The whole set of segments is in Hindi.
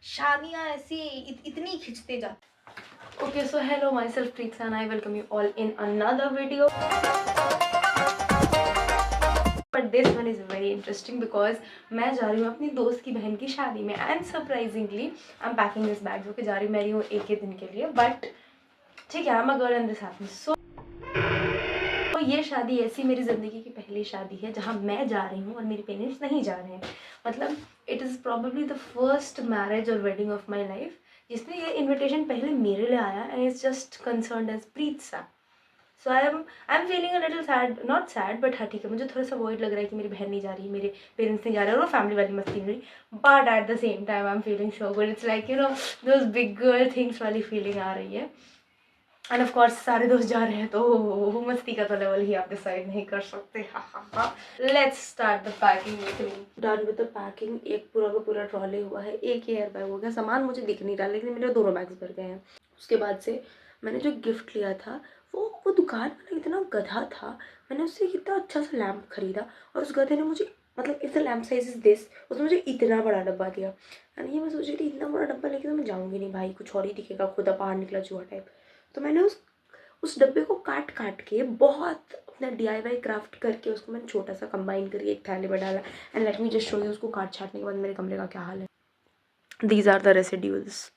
शादियां ऐसी इतनी खिंचते जाते। Okay, so hello, myself Preetsa and I welcome you all in another video. But this one is very interesting because मैं जा रही हूँ अपनी दोस्त की बहन की शादी में and surprisingly I'm packing this bag जो कि जा रही हूँ एक ही दिन के लिए, but ठीक है, I'm a girl and this happens. So ये शादी ऐसी मेरी ज़िंदगी की पहली शादी है जहाँ मैं जा रही हूँ और मेरे पेरेंट्स नहीं जा रहे हैं। मतलब it is probably the first marriage और वेडिंग ऑफ माई लाइफ जिसमें ये इन्विटेशन पहले मेरे लिए आया and it's just concerned as प्रीत्सा। So I am feeling a little sad, not sad but हाँ ठीक है, मुझे थोड़ा सा वॉइड लग रहा है कि मेरी बहन नहीं जा रही, मेरे पेरेंट्स नहीं जा रहे और वो फैमिली वाली मस्ती नहीं, but at the same time I am feeling so good. It's like those big girl things वाली फीलिंग आ रही है। एंड ऑफ कोर्स सारे दोस्त जा रहे हैं तो मस्ती का तो लेवल ही आप डिसाइड नहीं कर सकते। Let's start the packing with me. Done with the packing. एक पूरा का पूरा ट्रॉली हुआ है, एक ही एयर बैग हो गया। सामान मुझे दिख नहीं रहा लेकिन मेरे दोनों बैग्स भर गए हैं। उसके बाद से मैंने जो गिफ्ट लिया था वो दुकान वाला इतना गधा था, मैंने उससे कितना अच्छा सा लैम्प खरीदा और उस गधे ने मुझे मतलब इस लैम्प साइज इज दिस, उसने मुझे इतना बड़ा डब्बा दिया। एंड ये मैं सोच रही थी इतना बड़ा डब्बा लेके तो मैं जाऊँगी नहीं भाई, कुछ और ही दिखेगा, खुदा बाहर निकला चूहा टाइप। तो मैंने उस डब्बे को काट काट के बहुत अपना DIY क्राफ्ट करके उसको मैंने छोटा सा कंबाइन करके एक थैले में डाला। And let me just show you उसको काट छाटने के बाद मेरे कमरे का क्या हाल है। These are the residuals.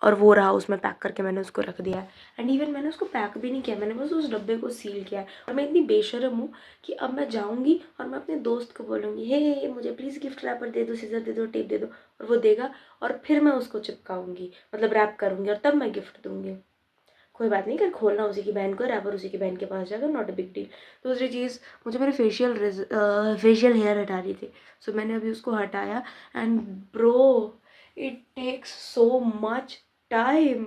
और वो रहा, उसमें पैक करके मैंने उसको रख दिया है। एंड इवन मैंने उसको पैक भी नहीं किया, मैंने बस उस डब्बे को सील किया है। और मैं इतनी बेशर्म हूँ कि अब मैं जाऊँगी और मैं अपने दोस्त को बोलूँगी हे मुझे प्लीज़ गिफ्ट रैपर दे दो, सीजर दे दो, टेप दे दो, और वो देगा और फिर मैं उसको चिपकाऊँगी, मतलब रैप करूँगी और तब मैं गिफ्ट दूँगी। कोई बात नहीं, कल खोलना उसी की बहन को, रैपर उसी की बहन के पास जाकर, नॉट अ बिग डील। दूसरी चीज़, मुझे मेरे फेशियल हेयर हटा रही थी, सो मैंने अभी उसको हटाया। And bro it takes so much time.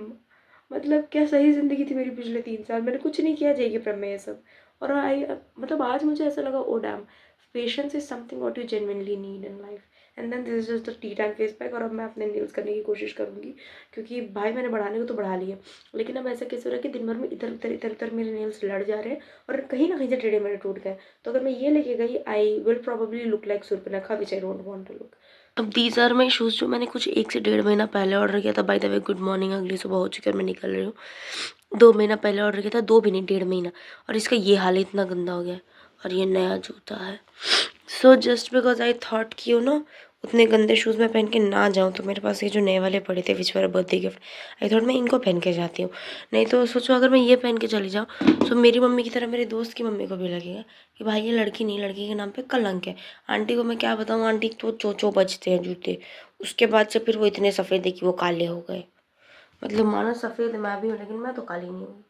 मतलब क्या सही ज़िंदगी थी मेरी पिछले 3 साल, मैंने कुछ नहीं किया जेके प्रम में ये सब। और मतलब आज मुझे ऐसा लगा oh damn, patience is something what you genuinely need in life. And then this is just the tea time face pack. और अब मैं अपने नेल्स करने की कोशिश करूँगी क्योंकि भाई मैंने बढ़ाने को तो बढ़ा लिया, लेकिन अब ऐसा कैसे हो रहा है कि दिन भर में इधर उधर मेरे नेल्स लड़ जा रहे हैं और कहीं ना कहीं से टेढ़े मेढ़े टूट गए। तो अगर मैं ये लेके गई I will probably look like Surpanakha which I don't want to look. अब दीज आर माई शूज़ जो मैंने कुछ 1 से 1.5 महीना पहले ऑर्डर किया था। By the way good morning, अगली सुबह हो चुकी है और मैं निकल रही हूँ। 2 महीना पहले ऑर्डर किया था, 2 भी नहीं 1.5 महीना, और इसका ये हाल इतना गंदा हो गया है। और ये नया जूता है। So just because I thought कि उतने गंदे शूज़ में पहन के ना जाऊँ, तो मेरे पास ये जो नए वाले पड़े थे विच वर बर्थडे गिफ्ट, आई थॉट मैं इनको पहन के जाती हूँ। नहीं तो सोचो अगर मैं ये पहन के चली जाऊँ तो मेरी मम्मी की तरह मेरे दोस्त की मम्मी को भी लगेगा कि भाई ये लड़की नहीं, लड़की के नाम पे कलंक है। आंटी को मैं क्या बताऊँ, आंटी तो चो बजते हैं जूते, उसके बाद से फिर वो इतने सफ़ेद है कि वो काले हो गए। मतलब मानो सफ़ेद मैं भी हूँ लेकिन मैं तो काली नहीं हूँ।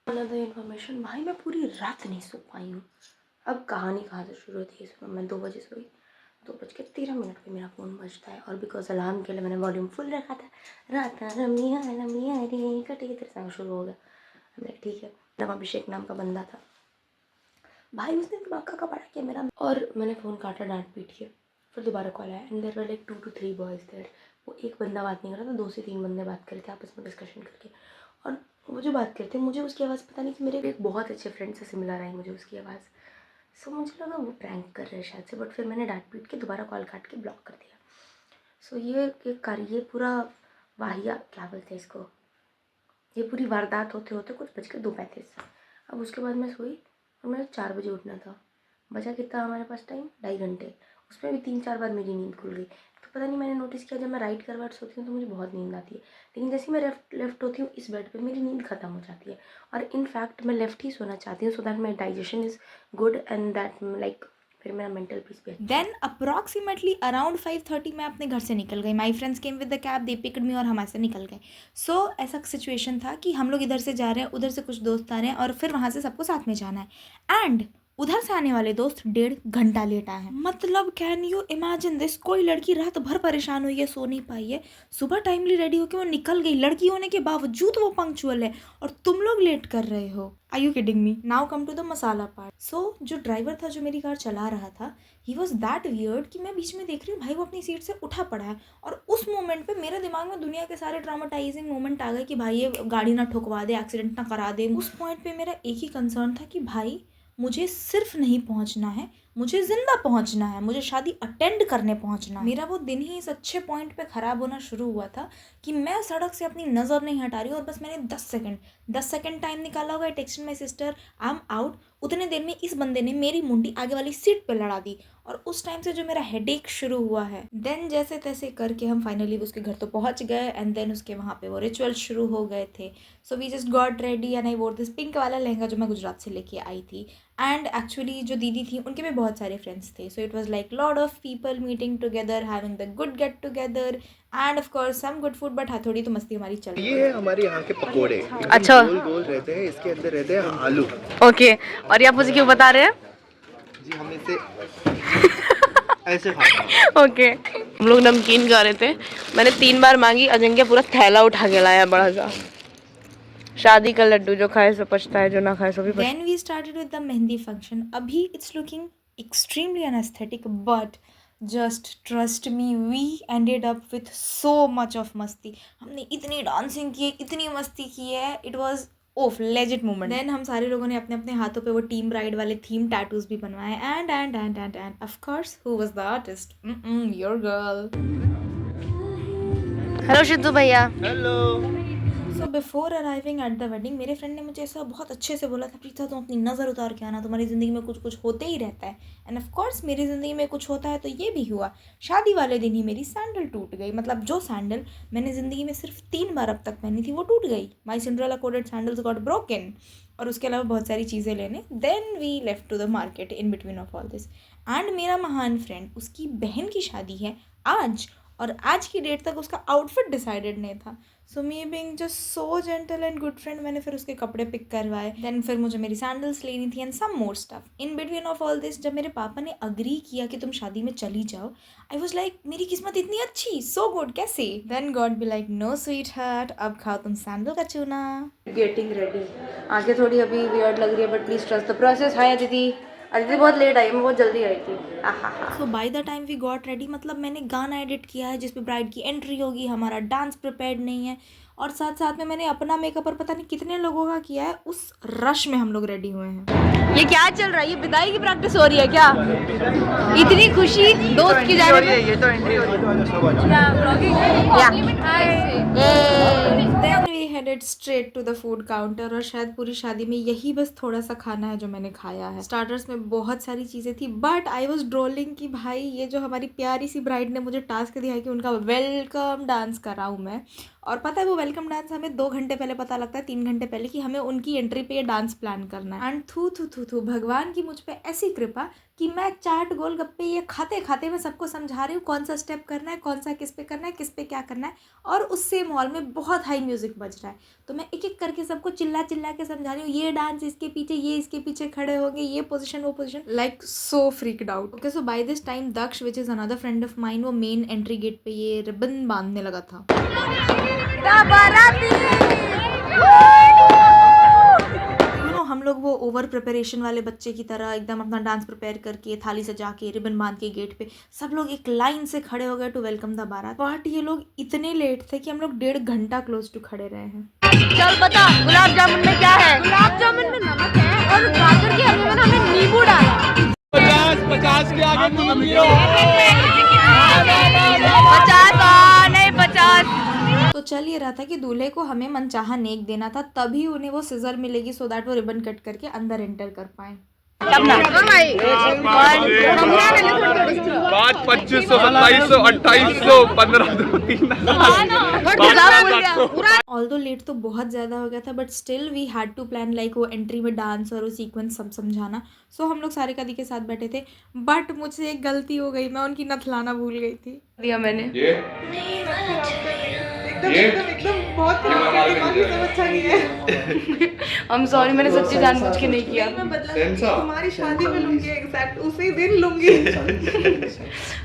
अनदर इन्फॉर्मेशन, भाई मैं पूरी रात नहीं सो पाई हूँ। अब कहानी कहाँ से शुरू होती है, सुनो मैं 2 बजे सोई, 2:13 पे मेरा फ़ोन बजता है और बिकॉज अलार्म के लिए मैंने वॉल्यूम फुल रखा था। रात रमिया रमिया रे कटे तेरे संग शुरू हो गया। हमने ठीक है, नवा अभिषेक नाम का बंदा था भाई, उसने दिमाग का कपड़ा किया मेरा, और मैंने फ़ोन काटा डांट पीट के। फिर दोबारा कॉल आया and there were like 2 to 3 boys there. वो एक बंदा बात नहीं कर रहा था, 2 से 3 बंदे बात कर रहे थे आपस में डिस्कशन करके। और वो जो बात करते मुझे उसकी आवाज़ पता नहीं कि मेरे एक बहुत अच्छे फ्रेंड से सिमिलर आई मुझे उसकी आवाज़। सो मुझे लगा वो प्रैंक कर रहे हैं शायद से, बट फिर मैंने डांट पीट के दोबारा कॉल काट के ब्लॉक कर दिया। सो ये पूरा वाहिया क्या बोलते हैं इसको, ये पूरी वारदात होते होते कुछ 2:35। अब उसके बाद मैं सोई और मेरा 4 बजे उठना था। बचा कितना हमारे पास टाइम, 2.5 घंटे। उसमें भी 3-4 बार मेरी नींद खुल गई। तो पता नहीं मैंने नोटिस किया जब मैं राइट करवट सोती हूँ तो मुझे बहुत नींद आती है, लेकिन जैसे ही मैं लेफ्ट होती हूँ इस बेड पे मेरी नींद ख़त्म हो जाती है। और इनफैक्ट मैं लेफ्ट ही सोना चाहती हूँ so that my digestion is good and that like फिर मेरा मेंटल पीस भी। देन अप्रॉक्सीमेटली अराउंड 5:30 मैं अपने घर से निकल गई। My friends came with the cab, they picked me और हम ऐसे निकल गए। सो ऐसा सिचुएशन था कि हम लोग इधर से जा रहे हैं, उधर से कुछ दोस्त आ रहे हैं और फिर वहाँ से सबको साथ में जाना है। एंड उधर से आने वाले दोस्त 1.5 घंटा लेट आए हैं। मतलब कैन यू इमेजिन दिस, कोई लड़की रात भर परेशान हुई है, सो नहीं पाई है, सुबह टाइमली रेडी होकर वो निकल गई, लड़की होने के बावजूद वो पंक्चुअल है और तुम लोग लेट कर रहे हो। Are you kidding me? Now come to the masala part. So जो ड्राइवर था जो मेरी कार चला रहा था, ही वॉज दैट वियर्ड कि मैं बीच में देख रही हूँ भाई वो अपनी सीट से उठा पड़ा है, और उस मोमेंट पे मेरे दिमाग में दुनिया के सारे ट्रामाटाइजिंग मोमेंट आ गए कि भाई ये गाड़ी ना ठुकवा दे, एक्सीडेंट ना करा दे। उस पॉइंट पे मेरा एक ही कंसर्न था कि भाई मुझे सिर्फ नहीं पहुंचना है, मुझे ज़िंदा पहुंचना है, मुझे शादी अटेंड करने पहुंचना है। मेरा वो दिन ही इस अच्छे पॉइंट पे ख़राब होना शुरू हुआ था कि मैं सड़क से अपनी नज़र नहीं हटा रही हूँ और बस मैंने 10 सेकंड टाइम निकाला होगा। Text my sister, I am out. उतने देर में इस बंदे ने मेरी मुंडी आगे वाली सीट पे लड़ा दी और उस टाइम से जो मेरा हेडेक शुरू हुआ है। देन जैसे तैसे करके हम फाइनली उसके घर तो पहुंच गए एंड देन उसके वहाँ पे वो रिचुअल शुरू हो गए थे। So we just got ready and I wore this pink वाला लहंगा जो मैं गुजरात से लेके आई थी। एंड एक्चुअली जो दीदी थी उनके भी बहुत सारे फ्रेंड्स थे, so it was like lot of people meeting together, having the good get together and of course some good food. But हाँ, थोड़ी तो मस्ती हमारी चल रही ये है हमारे यहाँ के पकोड़े। एकदम अच्छा। गोल गोल रहते हैं, इसके अंदर रहते हैं आलू। ओके, और ये आप मुझे क्यों बता रहे हैं? जी हम इसे ऐसे खाते हैं। ओके, हम लोग नमकीन खा रहे थे। मैंने 3 बार मांगी, अजंक्य पूरा थैला उठा के लाया बड़ा सा। शादी का लड्डू, जो खाए सो पछता है, जो ना खाए सो भी पछता है। Then we started with the mehndi function. अभी it's looking extremely unaesthetic, but just trust me, we ended up with so much of मस्ती. हमने इतनी डांसिंग की है, इतनी मस्ती की है, it was of legit moment. Then हम सारे लोगों ने अपने अपने हाथों पे वो टीम ब्राइड वाले थीम टैटूज भी बनवाए and of course who was the artist? Your girl. Hello Shitu भैया। Hello. So before arriving at the wedding मेरे फ्रेंड ने मुझे ऐसा बहुत अच्छे से बोला था, प्रीता तुम अपनी नज़र उतार के आना, तुम्हारी ज़िंदगी में कुछ कुछ होते ही रहता है। एंड ऑफ कोर्स मेरी ज़िंदगी में कुछ होता है तो ये भी हुआ। शादी वाले दिन ही मेरी सैंडल टूट गई। मतलब जो सैंडल मैंने ज़िंदगी में सिर्फ 3 बार अब तक पहनी थी वो टूट गई। My Cinderella coded sandals got broken. और उसके अलावा बहुत सारी चीज़ें लेने। Then we left to the market in between of all this. And मेरा महान फ्रेंड, उसकी बहन की शादी है आज, और आज की डेट तक उसका आउटफिट डिसाइडेड नहीं था। So me being just so gentle and good friend, मैंने फिर उसके कपड़े पिक करवाए। देन फिर मुझे मेरी सैंडल्स लेनी थी and some more stuff. In between of all this जब मेरे पापा ने अग्री किया कि तुम शादी में चली जाओ, आई वॉज लाइक मेरी किस्मत इतनी अच्छी, सो गुड, कैसे? Then God be like no sweetheart, अब खाओ तुम सैंडल का चूना। Getting ready. आगे थोड़ी अभी वियर्ड लग रही है but please trust the process. Hi Aditi. Aditi बहुत लेट आई, मैं बहुत जल्दी आई थी। So by the time we got ready, मतलब मैंने गाना एडिट किया है जिसपे ब्राइड की एंट्री होगी, हमारा डांस प्रिपेयर्ड नहीं है, और साथ साथ में मैंने अपना मेकअप और पता नहीं कितने लोगों का किया है। उस रश में हम लोग रेडी हुए हैं। ये क्या चल रहा है? ये विदाई की प्रैक्टिस हो रही है क्या? इतनी खुशी दोस्त की जाने में। ये तो एंट्री हो then we headed straight to the food counter, और शायद पूरी शादी में यही बस थोड़ा सा खाना है जो मैंने खाया है। स्टार्टर्स में बहुत सारी चीज़ें थी बट आई वॉज ड्रोलिंग कि भाई ये जो हमारी प्यारी सी ब्राइड ने मुझे टास्क दिया है कि उनका वेलकम डांस कराऊँ मैं। और पता है वो वेलकम डांस हमें 2 घंटे पहले पता लगता है, 3 घंटे पहले, कि हमें उनकी एंट्री पे ये डांस प्लान करना है। एंड थू भगवान की मुझ पे ऐसी कृपा कि मैं चाट गोलगप्पे ये खाते खाते मैं सबको समझा रही हूँ कौन सा स्टेप करना है, कौन सा किस पे करना है, किस पे क्या करना है। और उस सेम हॉल में बहुत हाई म्यूजिक बज रहा है, तो मैं एक एक करके सबको चिल्ला चिल्ला के समझा रही हूँ ये डांस इसके पीछे, ये इसके पीछे खड़े हो गए, ये पोजीशन वो position, like so freaked out. Okay, so by this time Daksh which is another friend of mine, वो मेन एंट्री गेट पे ये रिबन बांधने लगा था। हम लोग वो ओवर प्रिपरेशन वाले बच्चे की तरह एकदम अपना डांस प्रिपेयर करके थाली सजा के रिबन बांध के गेट पे सब लोग एक लाइन से खड़े हो गए टू वेलकम द बारात। बट ये लोग इतने लेट थे कि हम लोग 1.5 घंटा क्लोज टू खड़े रहे हैं। चल बता, गुलाब जामुन में क्या है? गुलाब जामुन में नमक है और गाजर के हलवे में हमने नींबू डाला। 50 के आगे तुम गिरो। 50 नहीं 50। तो चल ये रहा था कि दूल्हे को हमें मनचाहा नेक देना था, तभी उन्हें वो सिजर मिलेगी सो दैट वो रिबन कट करके अंदर एंटर कर पाए। तब ना भाई 5 2500 2700 2800 15 ऑल्दो लेट तो बहुत ज़्यादा हो गया था but still we had to plan, like वो एंट्री में डांस और वो सीक्वेंस सब समझाना। सो हम लोग सारे कदी के साथ बैठे थे बट मुझसे एक गलती हो गई, मैं उनकी नथ लाना भूल गई थी। दिया मैंने एकदम बहुत दिमाग में सब अच्छा नहीं है। I'm sorry, मैंने सच्ची जानबूझ के नहीं किया। मैं बदला तुम्हारी शादी में लूंगी, एग्जैक्ट उसी दिन लूंगी।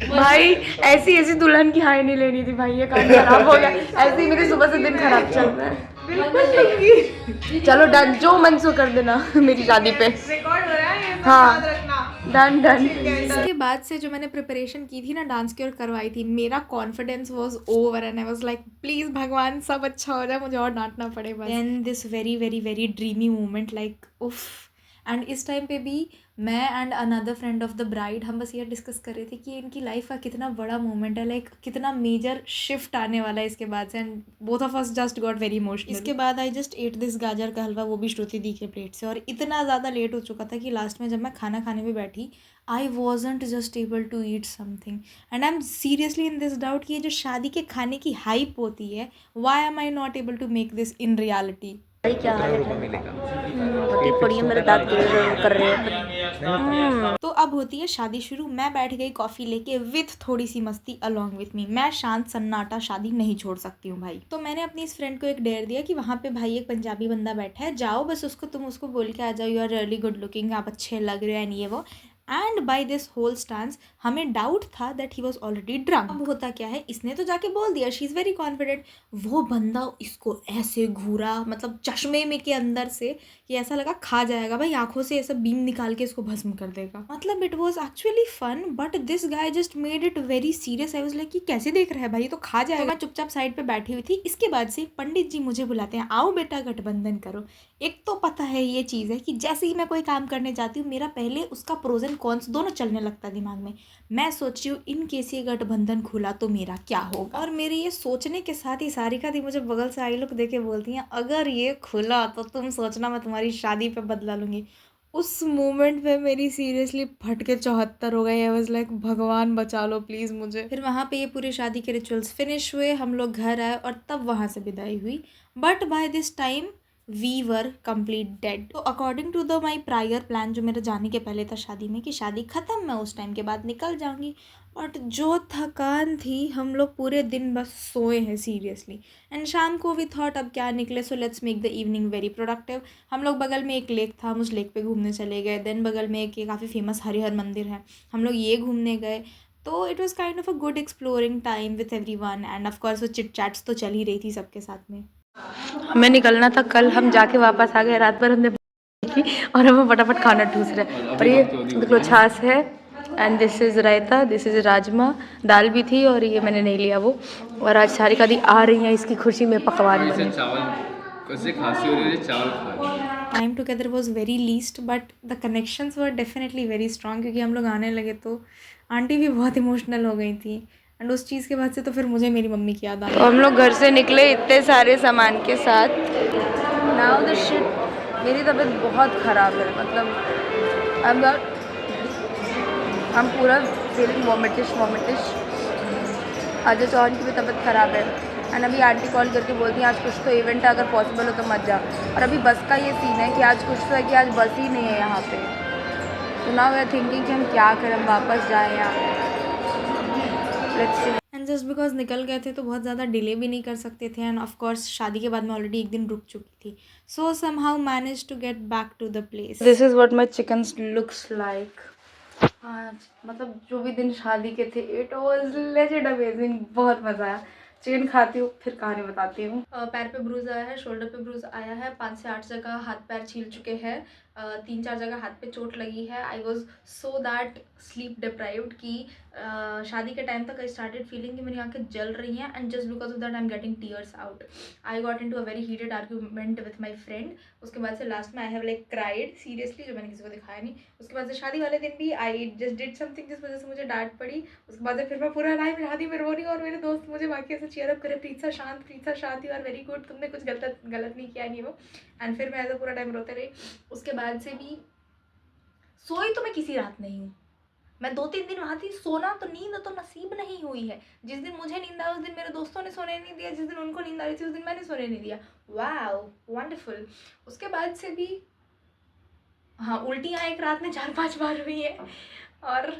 भाई ऐसी दुल्हन की हाई नहीं लेनी थी भाई, ये काम खराब हो गया। ऐसे ही मेरे सुबह से दिन खराब चल रहा है। बिल्कुल लूंगी। चलो डन, जो मन सो कर देना मेरी शादी पे। रिकॉर्ड हो रहा है, ये सब हाँ। याद रखना। डन। इसके बाद से जो मैंने प्रिपरेशन की थी ना डांस की और करवाई थी, मेरा confidence was over and I was like please भगवान सब अच्छा हो जाए, मुझे और डांटना पड़े बस। Then this very very very dreamy moment, like उफ, एंड इस टाइम पे भी मैं and another friend of the bride हम बस ये डिस्कस कर रहे थे कि इनकी लाइफ का कितना बड़ा मोमेंट है, लाइक कितना मेजर शिफ्ट आने वाला है इसके बाद से, and both of us just got very emotional. इसके बाद आई जस्ट एट दिस गाजर का हलवा, वो भी श्रुति दी के प्लेट से, और इतना ज़्यादा लेट हो चुका था कि लास्ट में जब मैं खाना खाने में बैठी I wasn't just able to eat something, and I am seriously in this doubt कि ये जो शादी के खाने की हाइप होती है, why am I not able to make this in reality. क्या हालत है, मिलेगा होती पड़ी है, मेरे दांत कर रहे हैं। तो अब होती है शादी शुरू। मैं बैठ गई कॉफ़ी लेके विथ थोड़ी सी मस्ती अलोंग विथ मी। मैं शांत सन्नाटा शादी नहीं छोड़ सकती हूँ भाई। तो मैंने अपनी इस फ्रेंड को एक डेयर दिया कि वहाँ पे भाई एक पंजाबी बंदा बैठा है, जाओ बस तुम उसको बोल के आ जाओ, you are really good looking, आप अच्छे लग रहे हो एंड ये वो। And by this whole stance हमें डाउट था that he was already drunk. अब होता क्या है, इसने तो जाके बोल दिया, शी इज़ वेरी कॉन्फिडेंट, वो बंदा इसको ऐसे घूरा, मतलब चश्मे में के अंदर से, कि ऐसा लगा खा जाएगा भाई, आंखों से ऐसा बीम निकाल के इसको भस्म कर देगा। मतलब it was actually fun but this guy just made it very serious. I was like कि कैसे देख रहा है भाई, तो खा जाएगा। तो मैं चुपचाप साइड पे बैठी हुई थी। इसके बाद से पंडित जी मुझे बुलाते हैं, आओ बेटा गठबंधन करो। एक तो पता है ये चीज़ है कि जैसे ही मैं कोई काम करने जाती हूँ मेरा पहले उसका प्रोज एंड कॉन्स दोनों चलने लगता है दिमाग में। मैं सोच रही हूँ इन केस ये गठबंधन खुला तो मेरा क्या होगा, और मेरे ये सोचने के साथ ही सारिका दी मुझे बगल से आई लुक देके बोलती हैं, अगर ये खुला तो तुम सोचना मैं तुम्हारी शादी पे बदला लूँगी। उस मोमेंट पे मेरी सीरियसली फटके 74 हो गए। आई वाज लाइक भगवान बचा लो प्लीज़ मुझे। फिर वहाँ पे ये पूरे शादी के रिचुअल्स फिनिश हुए, हम लोग घर आए और तब वहाँ से विदाई हुई। But by this time we were complete dead. तो according to the my prior plan, जो मेरा जाने के पहले था शादी में, कि शादी ख़त्म, मैं उस टाइम के बाद निकल जाऊंगी, बट जो थकान थी, हम लोग पूरे दिन बस सोए हैं सीरियसली। एंड शाम को भी थॉट अब क्या निकले, so let's make the evening very productive. हम लोग बगल में एक लेक था, हम उस लेक पे घूमने चले गए। देन बगल में एक ये काफ़ी फेमस हरिहर मंदिर है, हम लोग ये घूमने गए। तो it was kind of a good exploring time with every one, and of course वो चिट चैट्स तो चल ही रही थी सबके साथ में। हमें निकलना था कल, हम जाके वापस आ गए, रात भर हमने की और हम फटाफट खाना ठूस रहे हैं। और ये देखो छाछ है, and this is raita, this is rajma, दाल भी थी और ये मैंने नहीं लिया वो। और आज सारिका दी आ रही हैं, इसकी खुशी में पकवान बने। Time together was very least but the connections were definitely very strong, क्योंकि हम लोग आने लगे तो आंटी भी बहुत इमोशनल हो गई थी। एंड उस चीज़ के बाद से तो फिर मुझे मेरी मम्मी की याद आ गई। तो हम लोग घर से निकले इतने सारे सामान के साथ। नाउ द शिट, मेरी तबीयत बहुत ख़राब है, मतलब हम पूरा फीलिंग वॉमिटिश। आज चौहान की भी तबीयत ख़राब है, एंड अभी आंटी कॉल करके बोलती हैं आज कुछ तो इवेंट है, अगर पॉसिबल हो तो मत जा। और अभी बस का ये सीन है कि आज कुछ तो है कि आज बस ही नहीं है यहाँ पे। तो नाउ वी आर थिंकिंग कि हम क्या करें, हम वापस जाएँ या let's see. And just because निकल गए थे तो बहुत ज़्यादा डिले भी नहीं कर सकते थे, एंड ऑफ कोर्स शादी के बाद मैं ऑलरेडी एक दिन रुक चुकी थी। So somehow manage to get back to the place. This is what my chicken looks like. आज मतलब जो भी दिन शादी के थे, इट वॉज लेजेंड अमेजिंग, बहुत मज़ा आया। चिकन खाती हूँ फिर कहानी बताती हूँ। पैर पे ब्रूज आया है, शोल्डर पे ब्रूज आया है, 5 से 8 जगह हाथ पैर छील चुके हैं, 3-4 जगह हाथ पे चोट लगी है। I was so that sleep deprived कि शादी के टाइम तक आई स्टार्टेड फीलिंग कि मेरी आंखें जल रही हैं, and just because of that I am getting tears out. I got in to a very heated argument with my friend. उसके बाद से लास्ट में I have like cried seriously, जो मैंने किसी को दिखाया नहीं। उसके बाद से शादी वाले दिन भी आई जस्ट डिड समथिंग जिस वजह से मुझे डांट पड़ी। उसके बाद से फिर मैं पूरा टाइम शादी में रो रही हूँ और मेरे दोस्त मुझे बाकी ऐसे चीयर अप करे, प्रीत शांत, यू आर वेरी गुड, तुमने कुछ गलत नहीं किया, नहीं वो। एंड फिर मैं ऐसा पूरा टाइम रोते रही। उसके बाद से भी सोई तो मैं किसी रात नहीं हूँ, मैं 2-3 दिन वहाँ थी, सोना तो नींद तो नसीब नहीं हुई है। जिस दिन मुझे नींद आई उस दिन मेरे दोस्तों ने सोने नहीं दिया, जिस दिन उनको नींद आ रही थी उस दिन मैंने सोने नहीं दिया। Wow wonderful. उसके बाद से भी हाँ, उल्टियाँ एक रात में 4-5 बार हुई है, और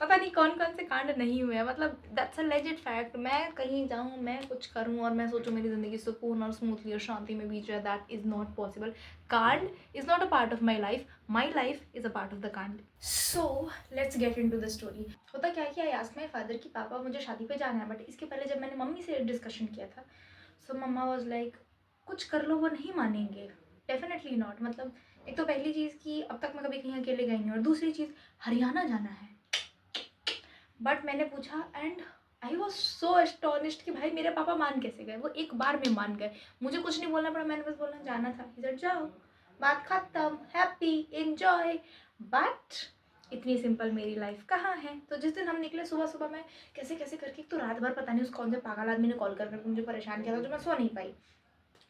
पता नहीं कौन कौन से कांड नहीं हुए हैं। मतलब दैट्स अ लेजिट फैक्ट। मैं कहीं जाऊँ, मैं कुछ करूँ और मैं सोचूँ मेरी ज़िंदगी सुकून और स्मूथली और शांति में बीत जाए, that is not possible. Kaand is not a part of my life is a part of the kaand. So let's get into the story. होता क्या है कि आई आस्क्ड माई फादर कि पापा मुझे शादी पे जाना है, बट इसके पहले जब मैंने मम्मी से डिस्कशन किया था, सो मम्मा वॉज लाइक कुछ कर लो, वो नहीं मानेंगे, डेफिनेटली नॉट। मतलब एक तो पहली चीज़ कि अब तक मैं कभी कहीं अकेले गई नहीं, और दूसरी चीज़ हरियाणा जाना है। बट मैंने पूछा and I was so astonished कि भाई मेरे पापा मान कैसे गए, वो एक बार में मान गए, मुझे कुछ नहीं बोलना पड़ा, मैंने बस बोलना जाना था, इधर जाओ, बात खत्म, हैप्पी, एंजॉय। बट इतनी सिंपल मेरी लाइफ कहाँ है। तो जिस दिन हम निकले सुबह सुबह में कैसे कैसे करके, तो रात भर पता नहीं उस कौन से पागल आदमी ने कॉल करके मुझे परेशान किया था, जो मैं सो नहीं पाई।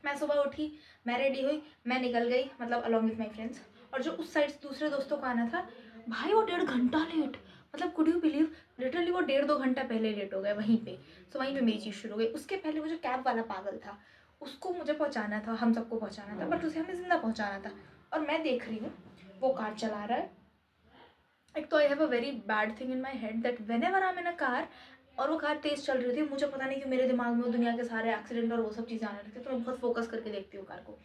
मैं सुबह उठी, मैं रेडी हुई, मैं निकल गई, मतलब अलॉन्ग विथ माई फ्रेंड्स। और जो उस साइड से दूसरे दोस्तों को आना था, भाई वो 1.5 घंटा लेट, मतलब कुड यू बिलीव, लिटरली वो 1.5-2 घंटा पहले लेट हो गए वहीं पे। सो वहीं पे मेरी चीज़ शुरू हो गई। उसके पहले वो जो कैब वाला पागल था, उसको मुझे पहुंचाना था, हम सबको पहुंचाना था, बट उसे हमें जिंदा पहुंचाना था। और मैं देख रही हूँ वो कार चला रहा है। एक तो I have a very bad thing in my head that when ever I am in a car और वो कार तेज़ चल रही थी, मुझे पता नहीं कि मेरे दिमाग में वो दुनिया के सारे एक्सीडेंट और वो सब चीज़ें आने लगती है, तो मैं बहुत फोकस करके देखती हूँ कार को।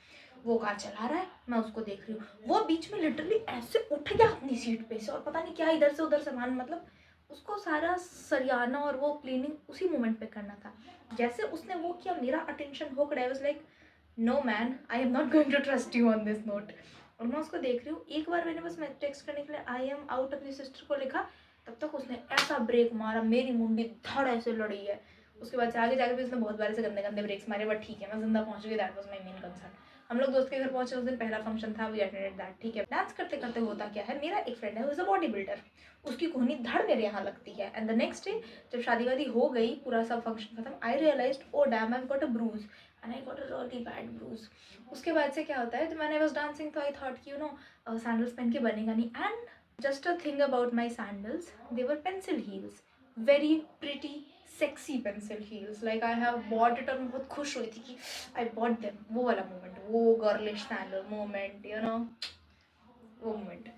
वो कार चला रहा है, मैं उसको देख रही हूँ, वो बीच में लिटरली ऐसे उठ गया अपनी सीट पे से और पता नहीं क्या इधर से उधर सामान, मतलब उसको सारा सरियाना और वो क्लीनिंग उसी मोमेंट पे करना था। जैसे उसने वो किया, मेरा अटेंशन हो गया। I was like no man, I am not going to trust you on this note. और मैं उसको देख रही हूँ, एक बार मैंने बस टेक्स्ट करने के लिए आई एम आउट अपनी सिस्टर को लिखा, तब तक उसने ऐसा ब्रेक मारा, मेरी मुंडी धड़ ऐसे लड़ी है। उसके बाद से आगे जाकर भी उसने बहुत बार से गंदे गंदे ब्रेक्स मारे, बट ठीक है, मैं जिंदा पहुंच गई, that was my main concern. हम लोग दोस्त के घर पहुंचे, उस दिन पहला फंक्शन था, वी अटेंडेड दैट, ठीक है। डांस करते करते होता क्या है, मेरा एक फ्रेंड है who is a body builder, उसकी कोहनी धड़ मेरे यहाँ लगती है। एंड द नेक्स्ट डे जब शादी वादी हो गई, पूरा सब फंक्शन खत्म, I realized oh damn I got a bruise and I got a really bad bruise. उसके बाद से क्या होता है, तो मैंने वाज डांसिंग, तो आई थॉट कि यू नो सैंडल्स पहन के बनेगा नहीं। And just a thing about my sandals, they were pencil heels, very pretty sexy pencil heels, like I have bought it और मैं बहुत खुश हुई थी कि I bought them। वो वाला मोमेंट, वो girlish sandal moment, you know, वो मोमेंट।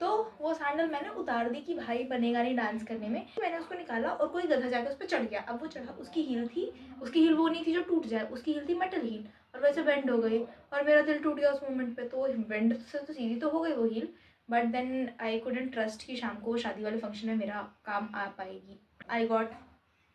तो वो सैंडल मैंने उतार दी कि भाई बनेगा नहीं डांस करने में। मैंने उसको निकाला और कोई गधा जाके उस पर चढ़ गया। अब वो चढ़ा, उसकी हील थी, उसकी हील वो नहीं थी जो टूट जाए, उसकी हील थी मेटल हील, और वैसे बेंड हो गई और मेरा दिल टूट गया उस मोमेंट पे। तो बेंड से तो सीधी तो हो गई वो heel, but then I couldn't trust कि शाम को शादी वाले फंक्शन में मेरा काम आ पाएगी। I got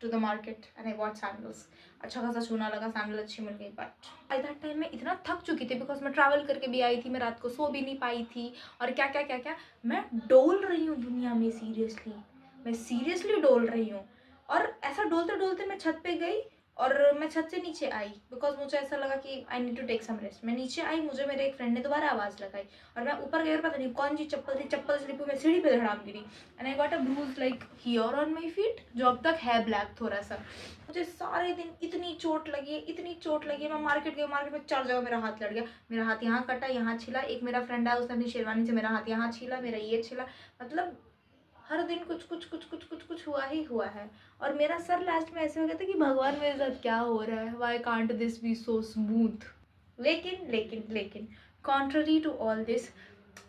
to the market and I bought sandals. अच्छा खासा चूना लगा, सैंडल अच्छी मिल गई, बट बाय दैट टाइम मैं इतना थक चुकी थी, बिकॉज मैं ट्रैवल करके भी आई थी, मैं रात को सो भी नहीं पाई थी, और क्या क्या क्या क्या मैं डोल रही हूँ दुनिया में। सीरियसली मैं सीरियसली डोल रही हूँ। और ऐसा डोलते डोलते मैं छत पे गई और मैं छत से नीचे आई, बिकॉज मुझे ऐसा लगा कि I need to take some rest. मैं नीचे आई, मुझे मेरे एक फ्रेंड ने दोबारा आवाज़ लगाई, और मैं ऊपर गई और पता नहीं कौन सी चप्पल थी, चप्पल स्लिप हुई, मैं सीढ़ी पे धड़ाम गिरी and I got a bruise like here on my feet, जो अब तक है ब्लैक थोड़ा सा। मुझे सारे दिन इतनी चोट लगी है, इतनी चोट लगी है। मैं मार्केट गई, मार्केट में 4 जगह मेरा हाथ लड़ गया, मेरा हाथ यहाँ कटा, यहाँ छिला, एक मेरा फ्रेंड आया, उसने अपनी शेरवानी से मेरा हाथ यहाँ छीला, मेरा ये छिला, मतलब हर दिन कुछ कुछ कुछ कुछ कुछ कुछ हुआ ही हुआ है। और मेरा सर लास्ट में ऐसे हो गया था कि भगवान मेरे साथ क्या हो रहा है, why can't this be so smooth. लेकिन लेकिन लेकिन कॉन्ट्ररी टू ऑल दिस,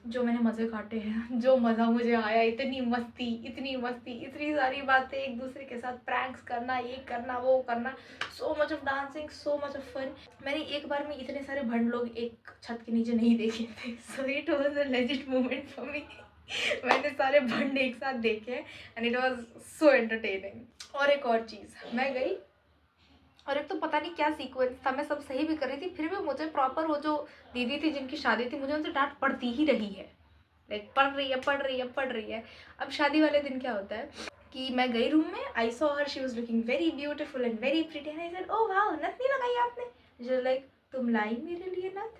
जो मैंने मज़े काटे हैं, जो मज़ा मुझे आया, इतनी मस्ती, इतनी सारी बातें, एक दूसरे के साथ प्रैंक्स करना, ये करना, वो करना, so much of dancing, so much of fun. मैंने एक बार में इतने सारे भंड लोग एक छत के नीचे नहीं देखे थे, so it was a legit moment for me. मैंने सारे भंड एक साथ देखे and it was so entertaining. और एक और चीज़, मैं गई और एक तो पता नहीं क्या सीक्वेंस था, मैं सब सही भी कर रही थी, फिर भी मुझे प्रॉपर वो जो दीदी थी जिनकी शादी थी, मुझे उनसे डांट पड़ती ही रही है, लाइक पढ़ रही है। अब शादी वाले दिन क्या होता है कि मैं गई रूम में, I saw her, she was looking very beautiful and very pretty and I said oh wow, नथ नहीं लगाई आपने? शी वाज लाइक तुम लाई मेरे लिए नथ?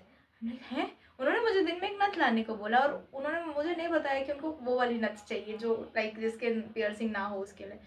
हैं? उन्होंने मुझे दिन में एक नथ लाने को बोला और उन्होंने मुझे नहीं बताया कि उनको वो वाली नथ चाहिए जो लाइक जिसके पियर्सिंग ना हो उसके लिए।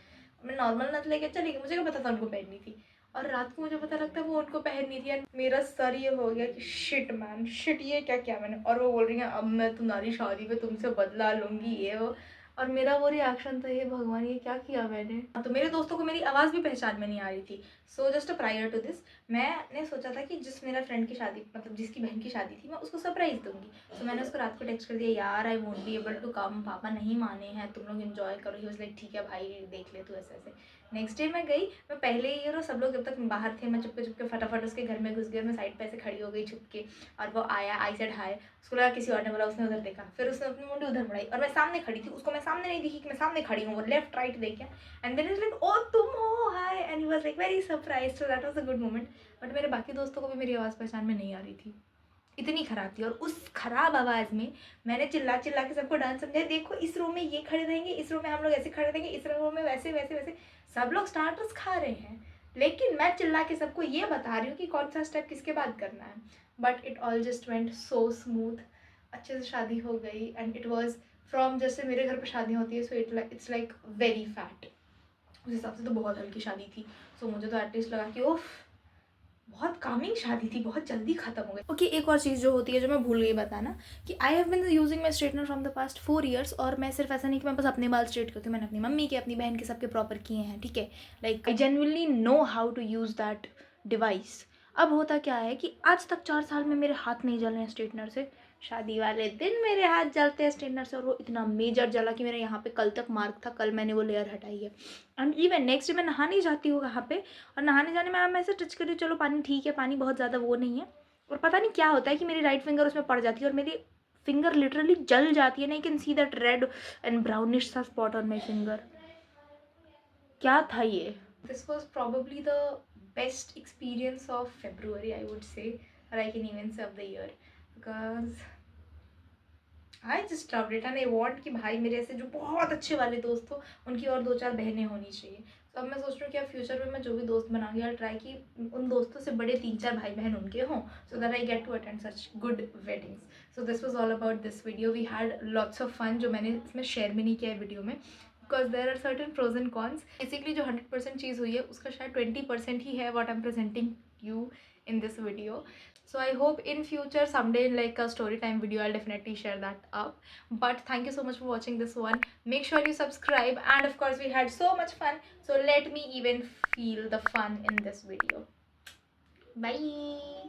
मैं नॉर्मल नथ लेके चली गई, मुझे क्या पता था उनको पहननी थी, और रात को मुझे पता लगता है वो उनको पहननी थी। एंड मेरा सर ये हो गया कि शिट मैन शिट, ये क्या किया मैंने। और वो बोल रही है अब मैं तुम्हारी शादी पे तुमसे बदला लूँगी, ये वो। और मेरा वो रिएक्शन था, ये भगवान ये क्या किया मैंने। तो मेरे दोस्तों को मेरी आवाज़ भी पहचान में नहीं आ रही थी। So just prior to this मैंने सोचा था कि जिस मेरा फ्रेंड की शादी, मतलब जिसकी बहन की शादी थी, मैं उसको सरप्राइज़ दूंगी। सो मैंने उसको रात को टेक्स्ट कर दिया, यार I won't be able to come, पापा नहीं माने हैं, तुम लोग इन्जॉय करो। ही वाज लाइक ठीक है भाई देख ले तू, ऐसे ऐसे। नेक्स्ट डे मैं गई, मैं पहले ही और सब लोग जब तक बाहर थे, मैं चुपके चुपके फटाफट उसके घर में घुस गई, मैं साइड पे ऐसे खड़ी हो गई छुप के। और वो आया, आई सेड हाय, उसको लगा किसी और ने बोला, उसने उधर देखा, फिर उसने अपनी मुंडी उधर बढ़ाई और मैं सामने खड़ी थी, उसको मैं सामने नहीं दिखी कि मैं सामने खड़ी हूँ, वो लेफ्ट राइट देखे and then is like oh तुम हो, hi, and he was like very surprised. So that was a good moment. But मेरे बाकी दोस्तों को भी मेरी आवाज़ पहचान में नहीं आ रही थी, इतनी खराब थी। और उस खराब आवाज़ में मैंने चिल्ला चिल्ला के सबको डांस समझाया, देखो इस रो में ये खड़े रहेंगे, इस रो में हम लोग ऐसे खड़े रहेंगे, इस रो में वैसे वैसे वैसे। सब लोग स्टार्टर्स खा रहे हैं, लेकिन मैं चिल्ला के सबको ये बता रही हूँ कि कौन सा स्टेप किसके बाद करना है. But it all just went so smooth. अच्छे से शादी हो गई एंड इट वॉज फ्रॉम जैसे मेरे घर पर शादियाँ होती है, so it's like very fat. उस हिसाब से तो बहुत हल्की शादी थी. सो मुझे तो एटलीस्ट लगा कि ओफ बहुत कामिंग शादी थी, बहुत जल्दी ख़त्म हो गई. ओके, एक और चीज़ जो होती है जो मैं भूल गई बताना, कि I have been using my straightener from the past 4 years. और मैं सिर्फ ऐसा नहीं कि मैं बस अपने बाल स्ट्रेट करती हूँ, मैंने अपनी मम्मी के, अपनी बहन के, सबके प्रॉपर किए हैं. ठीक है, like I genuinely know how to use that device. अब होता क्या है कि आज तक 4 साल में मेरे हाथ नहीं जल रहे हैं स्ट्रेटनर से. शादी वाले दिन मेरे हाथ जलते हैं स्ट्रेटनर से, और वो इतना मेजर जला कि मेरे यहाँ पे कल तक मार्क था. कल मैंने वो लेयर हटाई है. एंड इवन नेक्स्ट डे मैं नहाने जाती हूँ वहाँ पे, और नहाने जाने में मैं ऐसे टच करी, चलो पानी ठीक है, पानी बहुत ज़्यादा वो नहीं है, और पता नहीं क्या होता है कि मेरी राइट फिंगर उसमें पड़ जाती है और मेरी फिंगर लिटरली जल जाती है. नहीं, can see that red and brownish सा स्पॉट ऑन माई फिंगर. क्या था ये? This was probably the best experience of February, I would say, और आई कैन इवन से of the year, because I just loved it. And I want कि भाई मेरे ऐसे जो बहुत अच्छे वाले दोस्त हो, उनकी और 2-4 बहनें होनी चाहिए. तो अब मैं सोच रही हूँ कि अब फ्यूचर में मैं जो भी दोस्त बनाऊंगी, और ट्राई कि उन दोस्तों से बड़े 3-4 भाई बहन उनके हों, so that I get to attend such good weddings. So this was all about this video. We had lots of fun, जो मैंने इसमें शेयर भी नहीं किया है वीडियो में, because there are certain pros and cons. Basically जो 100% चीज़ हुई है उसका शायद 20% ही है what I am presenting you in this video. So I hope in future someday in like a story time video I'll definitely share that up. But thank you so much for watching this one. Make sure you subscribe, and of course we had so much fun, so let me even feel the fun in this video. Bye.